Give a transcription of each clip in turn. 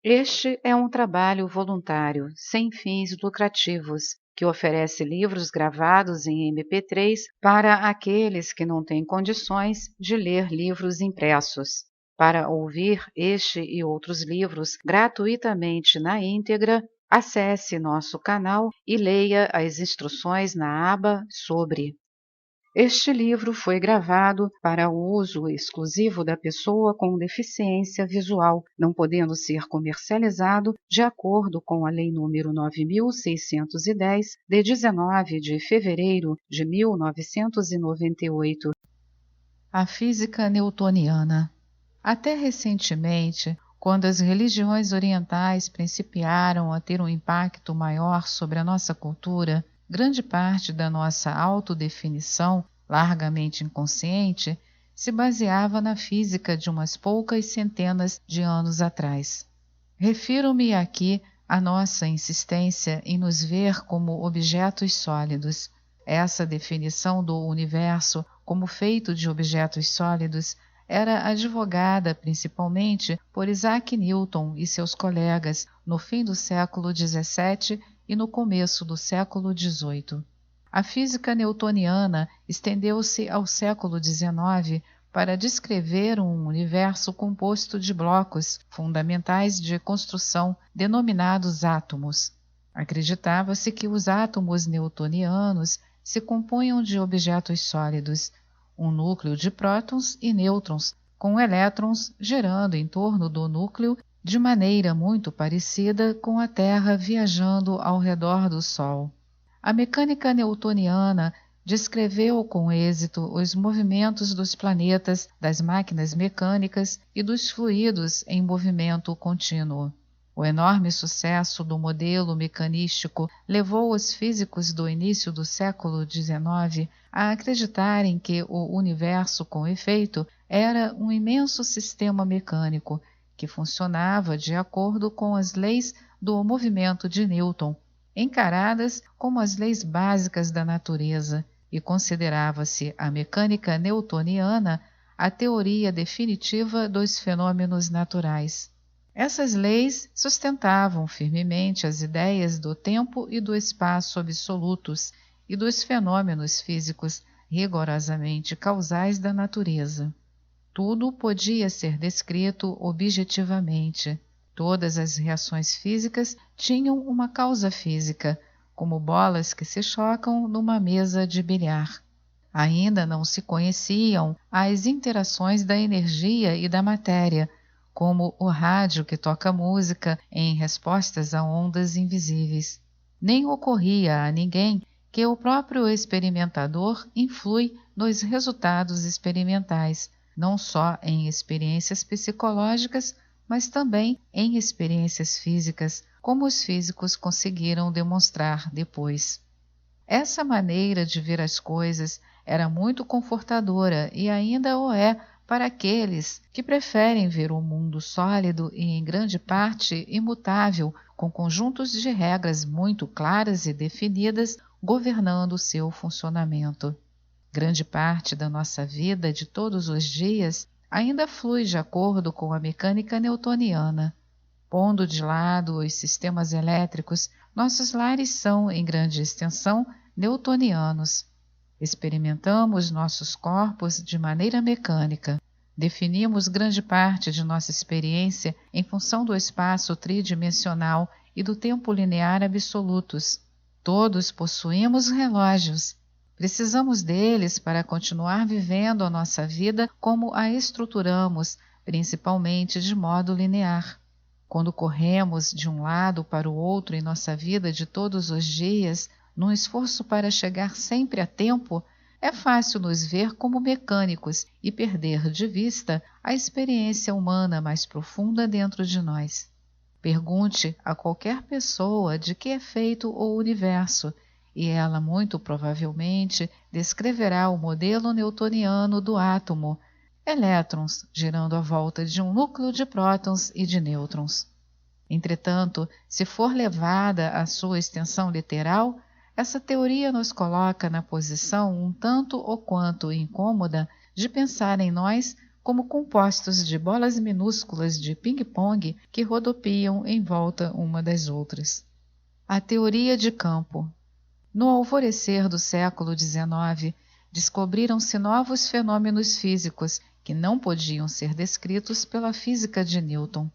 Este é um trabalho voluntário, sem fins lucrativos, que oferece livros gravados em MP3 para aqueles que não têm condições de ler livros impressos. Para ouvir este e outros livros gratuitamente na íntegra, acesse nosso canal e leia as instruções na aba Sobre. Este livro foi gravado para o uso exclusivo da pessoa com deficiência visual, não podendo ser comercializado de acordo com a Lei nº 9.610, de 19 de fevereiro de 1998. A física newtoniana. Até recentemente, quando as religiões orientais principiaram a ter um impacto maior sobre a nossa cultura, grande parte da nossa autodefinição, largamente inconsciente, se baseava na física de umas poucas centenas de anos atrás. Refiro-me aqui à nossa insistência em nos ver como objetos sólidos. Essa definição do universo como feito de objetos sólidos era advogada principalmente por Isaac Newton e seus colegas no fim do século XVII e no começo do século XVIII. A física newtoniana estendeu-se ao século XIX para descrever um universo composto de blocos fundamentais de construção denominados átomos. Acreditava-se que os átomos newtonianos se compunham de objetos sólidos, um núcleo de prótons e nêutrons, com elétrons girando em torno do núcleo de maneira muito parecida com a Terra viajando ao redor do Sol. A mecânica newtoniana descreveu com êxito os movimentos dos planetas, das máquinas mecânicas e dos fluidos em movimento contínuo. O enorme sucesso do modelo mecanístico levou os físicos do início do século XIX a acreditarem que o universo, com efeito, era um imenso sistema mecânico que funcionava de acordo com as leis do movimento de Newton, encaradas como as leis básicas da natureza, e considerava-se a mecânica newtoniana a teoria definitiva dos fenômenos naturais. Essas leis sustentavam firmemente as ideias do tempo e do espaço absolutos e dos fenômenos físicos rigorosamente causais da natureza. Tudo podia ser descrito objetivamente. Todas as reações físicas tinham uma causa física, como bolas que se chocam numa mesa de bilhar. Ainda não se conheciam as interações da energia e da matéria, como o rádio que toca música em respostas a ondas invisíveis. Nem ocorria a ninguém que o próprio experimentador influi nos resultados experimentais, não só em experiências psicológicas, mas também em experiências físicas, como os físicos conseguiram demonstrar depois. Essa maneira de ver as coisas era muito confortadora e ainda o é para aqueles que preferem ver o mundo sólido e em grande parte imutável, com conjuntos de regras muito claras e definidas governando o seu funcionamento. Grande parte da nossa vida de todos os dias ainda flui de acordo com a mecânica newtoniana. Pondo de lado os sistemas elétricos, nossos lares são, em grande extensão, newtonianos. Experimentamos nossos corpos de maneira mecânica. Definimos grande parte de nossa experiência em função do espaço tridimensional e do tempo linear absolutos. Todos possuímos relógios. Precisamos deles para continuar vivendo a nossa vida como a estruturamos, principalmente de modo linear. Quando corremos de um lado para o outro em nossa vida de todos os dias, num esforço para chegar sempre a tempo, é fácil nos ver como mecânicos e perder de vista a experiência humana mais profunda dentro de nós. Pergunte a qualquer pessoa de que é feito o universo, e ela muito provavelmente descreverá o modelo newtoniano do átomo, elétrons girando à volta de um núcleo de prótons e de nêutrons. Entretanto, se for levada à sua extensão literal, essa teoria nos coloca na posição um tanto ou quanto incômoda de pensar em nós como compostos de bolas minúsculas de ping-pong que rodopiam em volta uma das outras. A teoria de campo. No alvorecer do século XIX, descobriram-se novos fenômenos físicos que não podiam ser descritos pela física de Newton.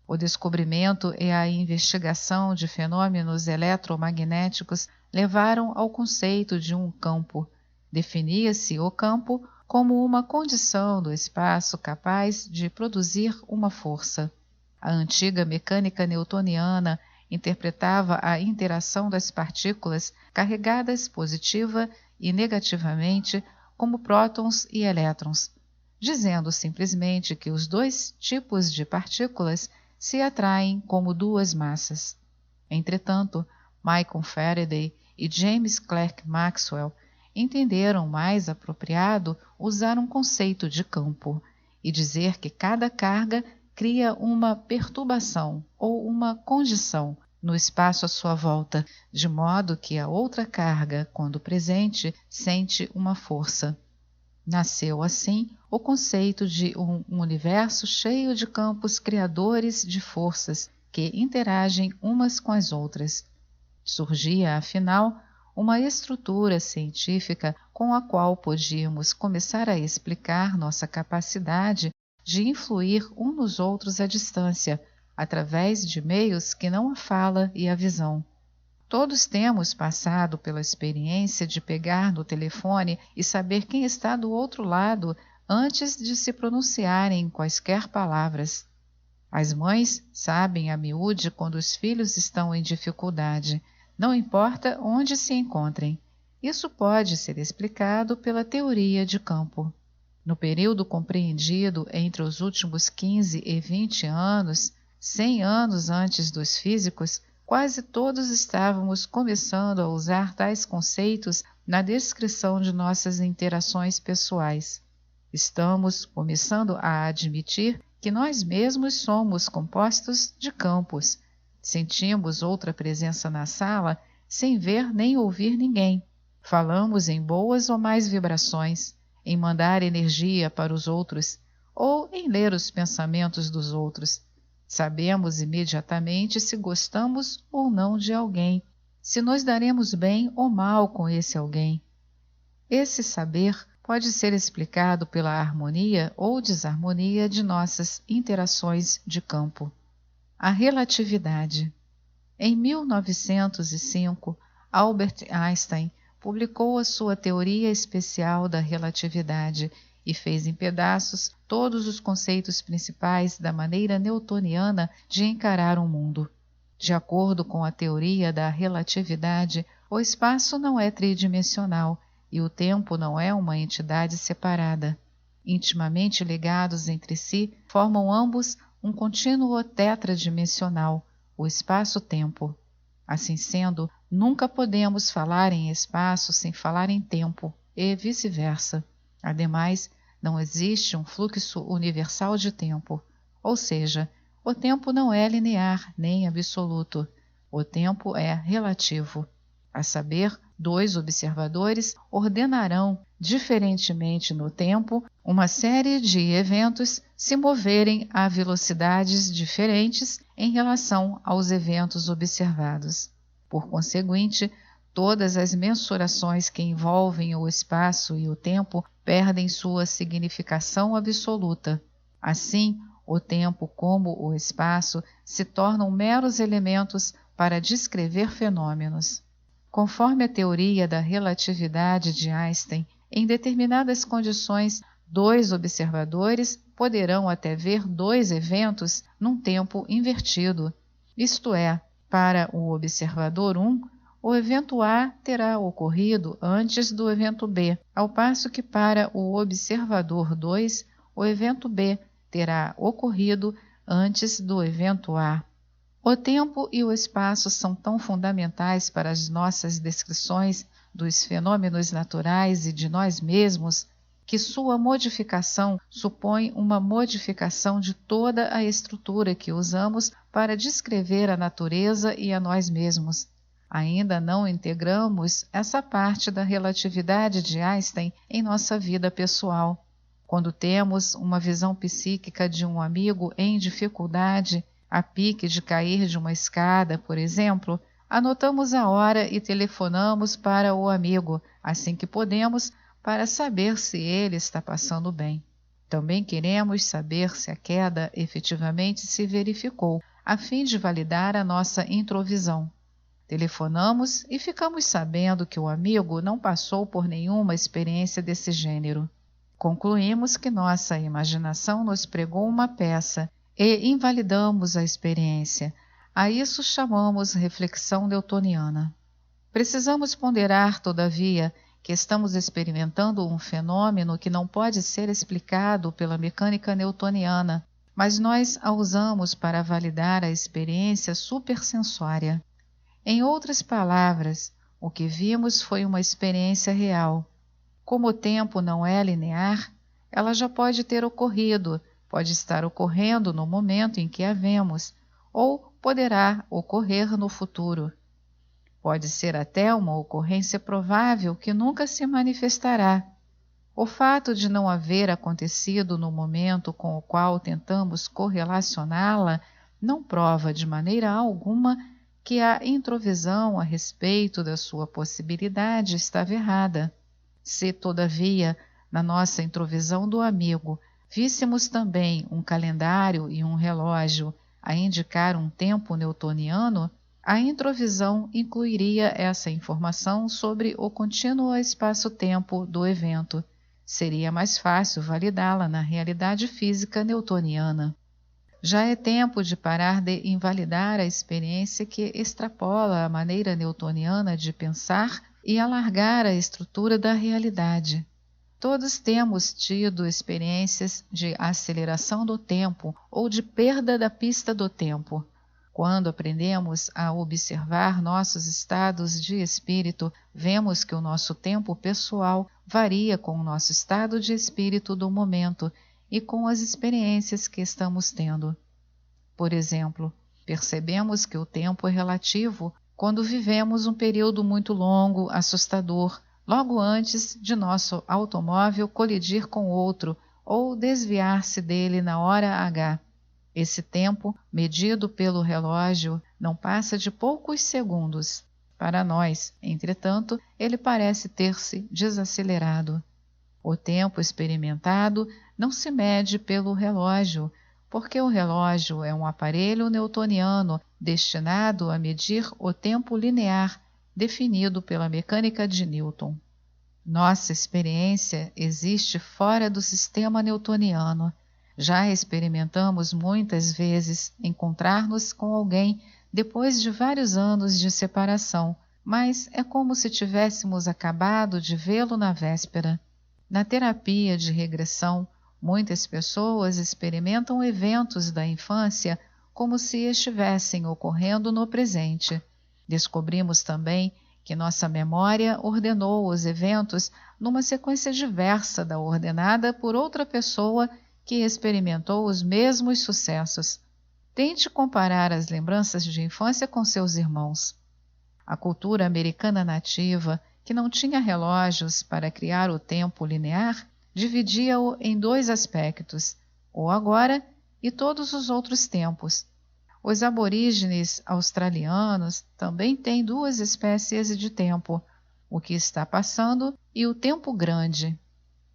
O descobrimento e a investigação de fenômenos eletromagnéticos levaram ao conceito de um campo. Definia-se o campo como uma condição do espaço capaz de produzir uma força. A antiga mecânica newtoniana interpretava a interação das partículas carregadas positiva e negativamente como prótons e elétrons, dizendo simplesmente que os dois tipos de partículas se atraem como duas massas. Entretanto, Michael Faraday e James Clerk Maxwell entenderam mais apropriado usar um conceito de campo e dizer que cada carga cria uma perturbação ou uma condição no espaço à sua volta, de modo que a outra carga, quando presente, sente uma força. Nasceu assim o conceito de um universo cheio de campos criadores de forças que interagem umas com as outras. Surgia, afinal, uma estrutura científica com a qual podíamos começar a explicar nossa capacidade de influir uns nos outros à distância, através de meios que não a fala e a visão. Todos temos passado pela experiência de pegar no telefone e saber quem está do outro lado antes de se pronunciarem quaisquer palavras. As mães sabem a miúde quando os filhos estão em dificuldade, não importa onde se encontrem. Isso pode ser explicado pela teoria de campo. No período compreendido entre os últimos 15 e 20 anos, 100 anos antes dos físicos, quase todos estávamos começando a usar tais conceitos na descrição de nossas interações pessoais. Estamos começando a admitir que nós mesmos somos compostos de campos. Sentimos outra presença na sala sem ver nem ouvir ninguém. Falamos em boas ou mais vibrações, em mandar energia para os outros ou em ler os pensamentos dos outros. Sabemos imediatamente se gostamos ou não de alguém, se nos daremos bem ou mal com esse alguém. Esse saber pode ser explicado pela harmonia ou desarmonia de nossas interações de campo. A relatividade. Em 1905, Albert Einstein publicou a sua teoria especial da relatividade e fez em pedaços todos os conceitos principais da maneira newtoniana de encarar o mundo. De acordo com a teoria da relatividade, o espaço não é tridimensional e o tempo não é uma entidade separada. Intimamente ligados entre si, formam ambos um contínuo tetradimensional, o espaço-tempo. Assim sendo, nunca podemos falar em espaço sem falar em tempo, e vice-versa. Ademais, não existe um fluxo universal de tempo, ou seja, o tempo não é linear nem absoluto. O tempo é relativo. A saber, dois observadores ordenarão, diferentemente no tempo, uma série de eventos se moverem a velocidades diferentes em relação aos eventos observados. Por conseguinte, todas as mensurações que envolvem o espaço e o tempo perdem sua significação absoluta. Assim, o tempo como o espaço se tornam meros elementos para descrever fenômenos. Conforme a teoria da relatividade de Einstein, em determinadas condições, dois observadores poderão até ver dois eventos num tempo invertido. Isto é, para o observador 1, o evento A terá ocorrido antes do evento B, ao passo que para o observador 2, o evento B terá ocorrido antes do evento A. O tempo e o espaço são tão fundamentais para as nossas descrições dos fenômenos naturais e de nós mesmos, que sua modificação supõe uma modificação de toda a estrutura que usamos para descrever a natureza e a nós mesmos. Ainda não integramos essa parte da relatividade de Einstein em nossa vida pessoal. Quando temos uma visão psíquica de um amigo em dificuldade, a pique de cair de uma escada, por exemplo, anotamos a hora e telefonamos para o amigo, assim que podemos, para saber se ele está passando bem. Também queremos saber se a queda efetivamente se verificou, a fim de validar a nossa introvisão. Telefonamos e ficamos sabendo que o amigo não passou por nenhuma experiência desse gênero. Concluímos que nossa imaginação nos pregou uma peça e invalidamos a experiência. A isso chamamos reflexão newtoniana. Precisamos ponderar, todavia, que estamos experimentando um fenômeno que não pode ser explicado pela mecânica newtoniana, mas nós a usamos para validar a experiência supersensória. Em outras palavras, o que vimos foi uma experiência real. Como o tempo não é linear, ela já pode ter ocorrido, pode estar ocorrendo no momento em que a vemos, ou poderá ocorrer no futuro. Pode ser até uma ocorrência provável que nunca se manifestará. O fato de não haver acontecido no momento com o qual tentamos correlacioná-la não prova de maneira alguma que a introvisão a respeito da sua possibilidade estava errada. Se, todavia, na nossa introvisão do amigo, víssemos também um calendário e um relógio a indicar um tempo newtoniano, a introvisão incluiria essa informação sobre o contínuo espaço-tempo do evento. Seria mais fácil validá-la na realidade física newtoniana. Já é tempo de parar de invalidar a experiência que extrapola a maneira newtoniana de pensar e alargar a estrutura da realidade. Todos temos tido experiências de aceleração do tempo ou de perda da pista do tempo. Quando aprendemos a observar nossos estados de espírito, vemos que o nosso tempo pessoal varia com o nosso estado de espírito do momento e com as experiências que estamos tendo. Por exemplo, percebemos que o tempo é relativo quando vivemos um período muito longo, assustador, logo antes de nosso automóvel colidir com outro ou desviar-se dele na hora H. Esse tempo, medido pelo relógio, não passa de poucos segundos. Para nós, entretanto, ele parece ter-se desacelerado. O tempo experimentado não se mede pelo relógio, porque o relógio é um aparelho newtoniano destinado a medir o tempo linear definido pela mecânica de Newton. Nossa experiência existe fora do sistema newtoniano. Já experimentamos muitas vezes encontrar-nos com alguém depois de vários anos de separação, mas é como se tivéssemos acabado de vê-lo na véspera. Na terapia de regressão, muitas pessoas experimentam eventos da infância como se estivessem ocorrendo no presente. Descobrimos também que nossa memória ordenou os eventos numa sequência diversa da ordenada por outra pessoa que experimentou os mesmos sucessos. Tente comparar as lembranças de infância com seus irmãos. A cultura americana nativa, que não tinha relógios para criar o tempo linear, dividia-o em dois aspectos, o agora e todos os outros tempos. Os aborígenes australianos também têm duas espécies de tempo, o que está passando e o tempo grande.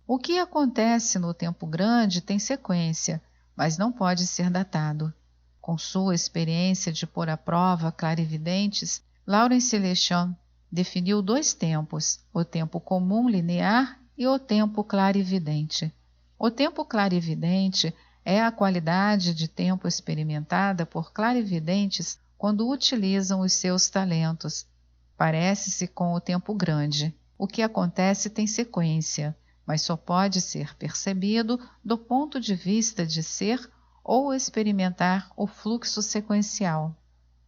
O que acontece no tempo grande tem sequência, mas não pode ser datado. Com sua experiência de pôr à prova clarividentes, Lawrence Lesham definiu dois tempos, o tempo comum linear e o tempo clarividente. O tempo clarividente é a qualidade de tempo experimentada por clarividentes quando utilizam os seus talentos. Parece-se com o tempo grande. O que acontece tem sequência, mas só pode ser percebido do ponto de vista de ser ou experimentar o fluxo sequencial.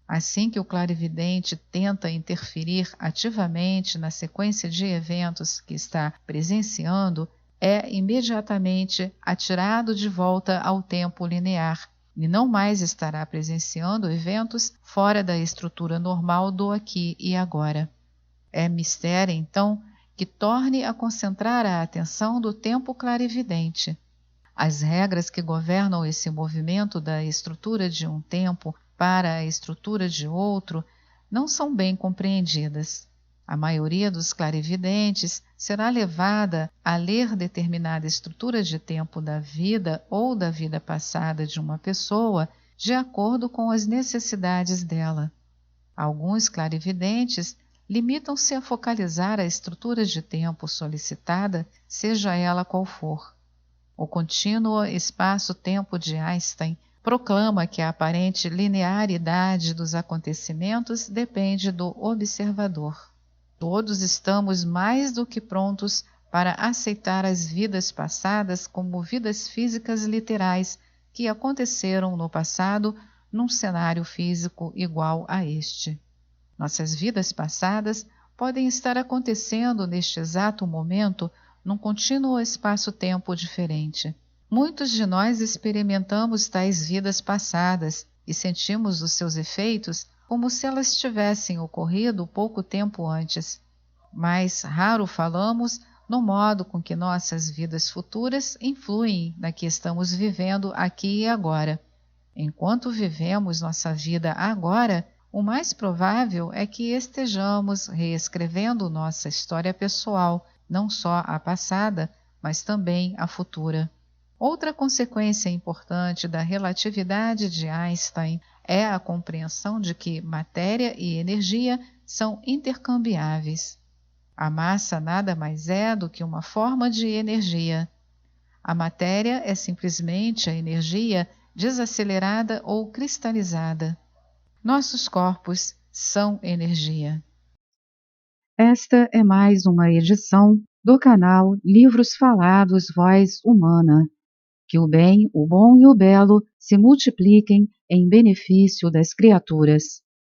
Assim que o clarividente tenta interferir ativamente na sequência de eventos que está presenciando, é imediatamente atirado de volta ao tempo linear e não mais estará presenciando eventos fora da estrutura normal do aqui e agora. É mistério, então, que torne a concentrar a atenção do tempo clarividente. As regras que governam esse movimento da estrutura de um tempo para a estrutura de outro não são bem compreendidas. A maioria dos clarividentes será levada a ler determinada estrutura de tempo da vida ou da vida passada de uma pessoa de acordo com as necessidades dela. Alguns clarividentes limitam-se a focalizar a estrutura de tempo solicitada, seja ela qual for. O contínuo espaço-tempo de Einstein proclama que a aparente linearidade dos acontecimentos depende do observador. Todos estamos mais do que prontos para aceitar as vidas passadas como vidas físicas literais que aconteceram no passado num cenário físico igual a este. Nossas vidas passadas podem estar acontecendo neste exato momento num contínuo espaço-tempo diferente. Muitos de nós experimentamos tais vidas passadas e sentimos os seus efeitos como se elas tivessem ocorrido pouco tempo antes. Mas raro falamos no modo com que nossas vidas futuras influem na que estamos vivendo aqui e agora. Enquanto vivemos nossa vida agora, o mais provável é que estejamos reescrevendo nossa história pessoal, não só a passada, mas também a futura. Outra consequência importante da relatividade de Einstein é a compreensão de que matéria e energia são intercambiáveis. A massa nada mais é do que uma forma de energia. A matéria é simplesmente a energia desacelerada ou cristalizada. Nossos corpos são energia. Esta é mais uma edição do canal Livros Falados Voz Humana. Que o bem, o bom e o belo se multipliquem em benefício das criaturas.